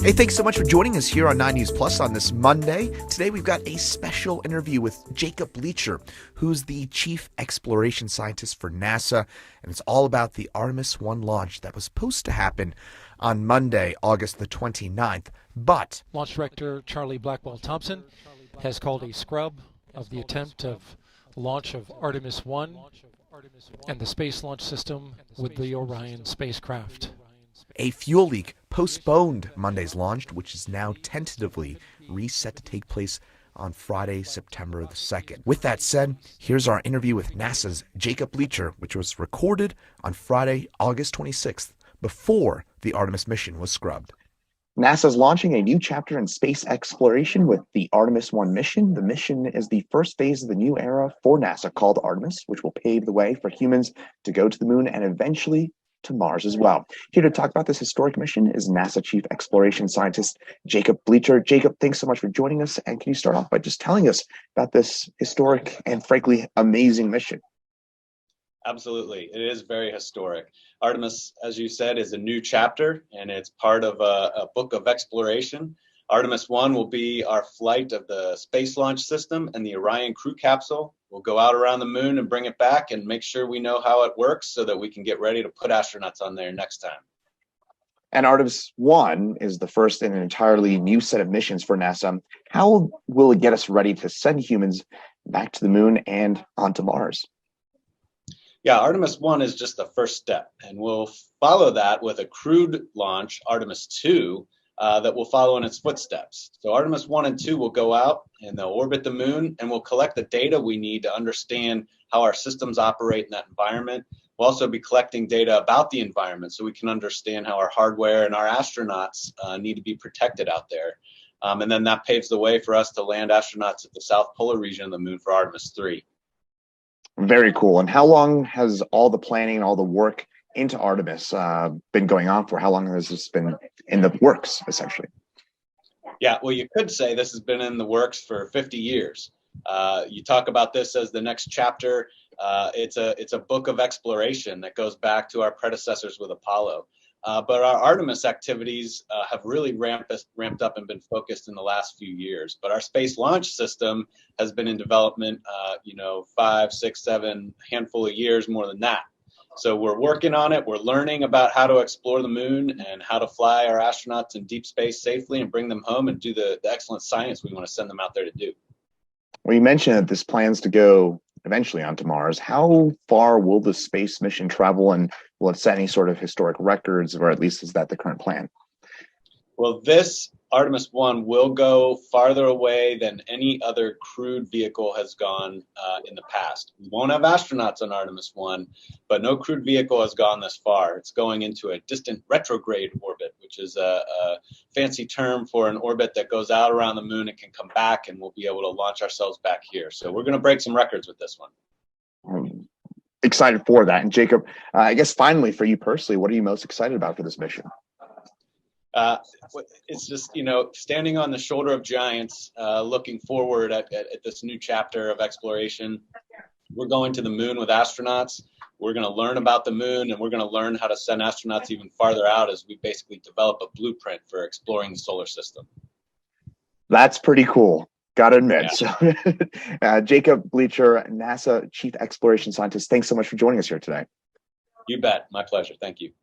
Hey, thanks so much for joining us here on 9 News Plus on this Monday. Today we've got a special interview with Jacob Bleacher, who's the Chief Exploration Scientist for NASA, and it's all about the Artemis I launch that was supposed to happen on Monday, August the 29th, but Launch Director Charlie Blackwell Thompson has called a scrub of the attempt of launch of Artemis I and the Space Launch System with the Orion spacecraft. a fuel leak postponed Monday's launch, which is now tentatively reset to take place on Friday, September the 2nd. With that said, here's our interview with NASA's Jacob Bleacher, which was recorded on Friday, August 26th, before the Artemis mission was scrubbed. NASA's launching a new chapter in space exploration with the Artemis I mission. The mission is the first phase of the new era for NASA called Artemis, which will pave the way for humans to go to the moon and eventually to Mars as well. Here to talk about this historic mission is NASA Chief Exploration Scientist Jacob Bleacher. Jacob, thanks so much for joining us. And can you start off by just telling us about this historic and frankly amazing mission? Absolutely. It is very historic. Artemis, as you said, is a new chapter, and it's part of a book of exploration. Artemis I will be our flight of the Space Launch System and the Orion crew capsule. We'll go out around the moon and bring it back and make sure we know how it works so that we can get ready to put astronauts on there next time. And Artemis I is the first in an entirely new set of missions for NASA. How will it get us ready to send humans back to the moon and onto Mars? Yeah, Artemis I is just the first step, and we'll follow that with a crewed launch, Artemis II, that will follow in its footsteps. So Artemis I and II will go out and they'll orbit the moon, and we'll collect the data we need to understand how our systems operate in that environment. We'll also be collecting data about the environment so we can understand how our hardware and our astronauts need to be protected out there. And then that paves the way for us to land astronauts at the South Polar region of the moon for Artemis III. Very cool. And how long has all the planning and all the work into Artemis been going on for? How long has this been in the works, essentially? Yeah, well, you could say this has been in the works for 50 years. You talk about this as the next chapter. It's a book of exploration that goes back to our predecessors with Apollo. But our Artemis activities have really ramped up and been focused in the last few years. But our Space Launch System has been in development, 5, 6, 7, handful of years, more than that. So we're working on it. We're learning about how to explore the moon and how to fly our astronauts in deep space safely and bring them home and do the excellent science we want to send them out there to do. Well, you mentioned that this plans to go eventually onto Mars. How far will the space mission travel, and will it set any sort of historic records, or at least is that the current plan? Well, this Artemis I will go farther away than any other crewed vehicle has gone in the past. We won't have astronauts on Artemis I, but no crewed vehicle has gone this far. It's going into a distant retrograde orbit, which is a fancy term for an orbit that goes out around the moon and can come back, and we'll be able to launch ourselves back here. So we're going to break some records with this one. Excited for that. And Jacob, I guess finally for you personally, what are you most excited about for this mission? It's just, standing on the shoulder of giants, looking forward at this new chapter of exploration. We're going to the moon with astronauts. We're going to learn about the moon, and we're going to learn how to send astronauts even farther out as we basically develop a blueprint for exploring the solar system. That's pretty cool. Got to admit. Yeah. So, Jacob Bleacher, NASA Chief Exploration Scientist, thanks so much for joining us here today. You bet. My pleasure. Thank you.